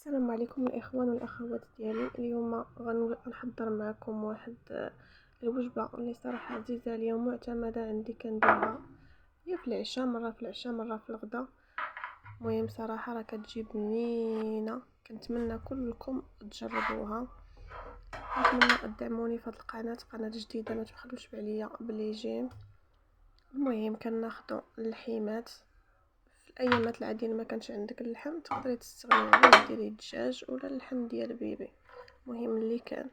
السلام عليكم الاخوان والاخوات ديالي. اليوم غنحضر معكم واحد الوجبه اللي صراحه عزيزه عليا ومعتمده عندي. كنديرها هي في العشاء، مره في العشاء مره في الغداء. المهم صراحه راه كتجي بنينه، كنتمنى كلكم تجربوها. كنتمنى تدعموني في هذه القناه، قناه جديده ما تبخلوش عليا باليجين. المهم كناخذوا اللحيمات. في الايامات العاديه ما كانش عندك اللحم تقدري تستغني عليه ديري الدجاج ولا اللحم ديال بيبي. المهم اللي كان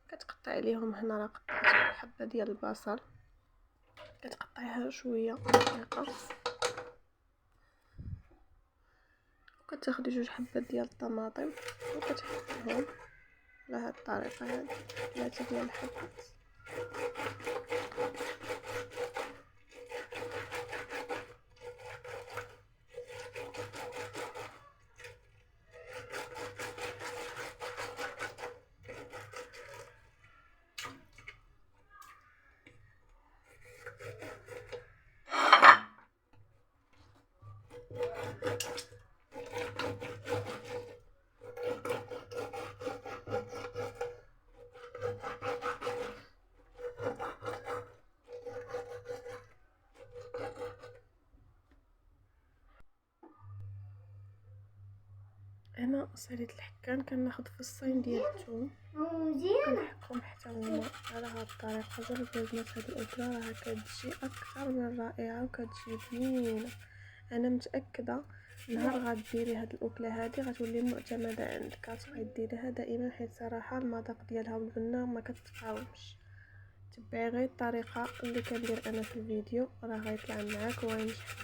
كتقطع عليهم. هنا راه قطعت حبه ديال البصل، كتقطعيها شويه دقيقه، وكتاخدي جوج حبات ديال الطماطم وكتحطيهم على هاد الطريقه هادي، 3 ديال الحبات. هنا صيلة الحكان كناخد فصين ديال الثوم كنحكهم حتى هما على هاد الطريقه. جربوا البنات هاد الاكله، راه كتجي اكثر من رائعه وكتجي بنينه. انا متاكده نهار غديري هاد الاكله هادي غتولي معتمده عندك، غتبقاي ديريها دائما، حيت صراحه المذاق ديالها والبنه ما كتقاومش. تبعي غير الطريقه اللي كندير انا في الفيديو راه غيطلع معاك وغينجح.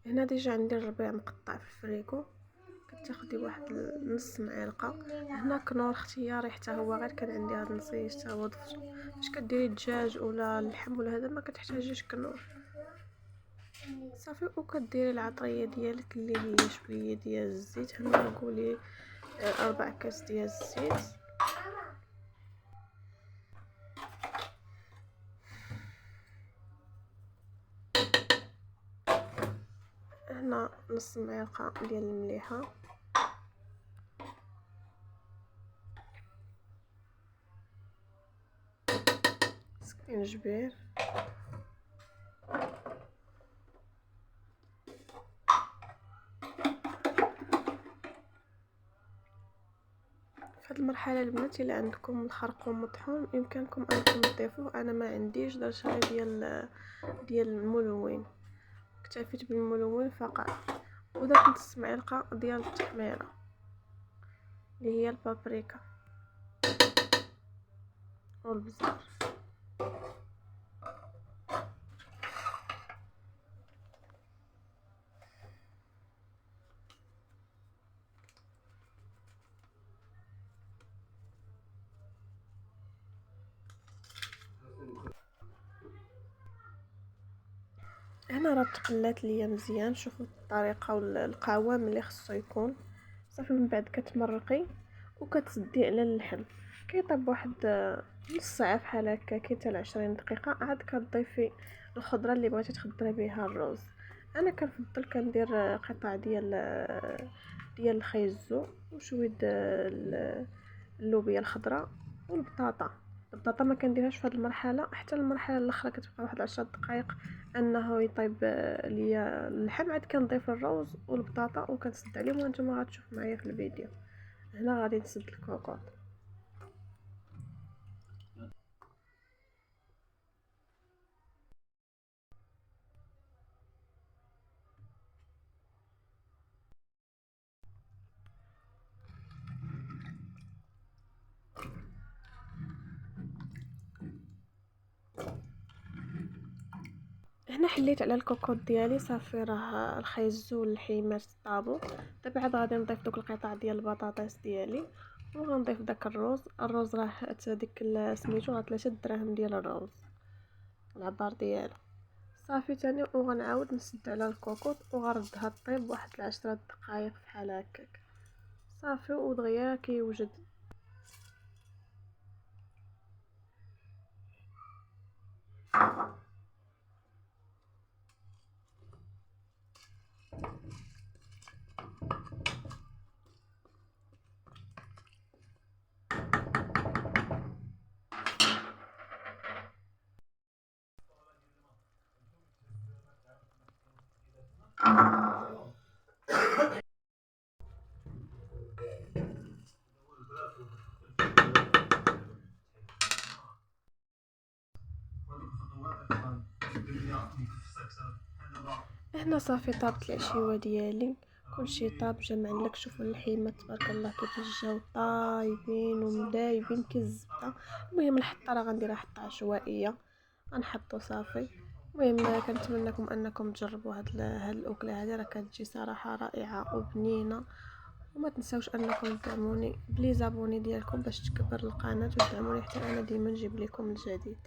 هنا ديجا عندي الربيع مقطع في الفريكو، كتاخدي واحد نص معلقه. هنا كنور اختياري حتى هو، غير كان عندي هاد النصيج حتى هو ضفته. فاش كديري الدجاج ولا اللحم ولا هذا ما كتحتاجيش كنور صافي. وكديري العطريه ديالك اللي هي شويه ديال الزيت. هنا نقولي 4 كاس ديال الزيت. هنا نص معلقه ديال المليحه، سكينجبير، في هذه المرحله البنات الا عندكم الخرقوم مطحون يمكنكم انكم تضيفوه. انا ما عنديش، درت غير ديال الملون، اكتفيت بالملون فقط. ودرت نص معلقه ديال التحميره اللي هي البابريكا والبزار. هنا راه تقلات ليا مزيان. شوفوا الطريقه والقوام اللي خصو يكون. صافي من بعد كتمرقي وكتسدي على اللحم، كيطيب واحد نص ساعه بحال هكا، حتى 20 دقيقه. عاد كتضيفي الخضره اللي بغيتي تخضري بها الرز. انا كنفضل كندير قطع ديال الخيزو وشويه اللوبيا الخضراء والبطاطا. البطاطا ما كنديرهاش في هذه المرحله، حتى المرحله الاخرى كتبقى واحد 10 دقائق انه يطيب ليا اللحم. عاد كنضيف الروز والبطاطا وكنسد عليهم وانتم غتشوفوا معايا في الفيديو. هنا غادي نسد الكوكوط. هنا حليت على الكوكوط ديالي صافي، راه الخيزو واللحيمات طابو. دابا عاد غادي نضيف دوك القطع ديال البطاطس ديالي وغنضيف داك الرز راه حتى ديك سميتو راه 3 دراهم ديال الرز العبار ديالو. صافي تاني وغنعاود نسد على الكوكوط وغنردها طيب واحد 10 دقائق بحال هكاك صافي ودغيا كيوجد. هنا صافي طابت العشيوه ديالي، كلشي طاب جا معلك. شوفوا اللحيمه تبارك الله كيفاش جاو طايبين ومدايبين كي الزبده. المهم الحطه راه غنديرها حطه عشوائيه غنحطو صافي. المهم كنتمنىكم انكم تجربوا هاد الاكله هذه، راه كتجي صراحه رائعه وبنينه. وما تنساوش انكم تدعموني بلي زابوني ديالكم باش تكبر القناه وتدعموني حتى انا ديما نجيب لكم الجديد.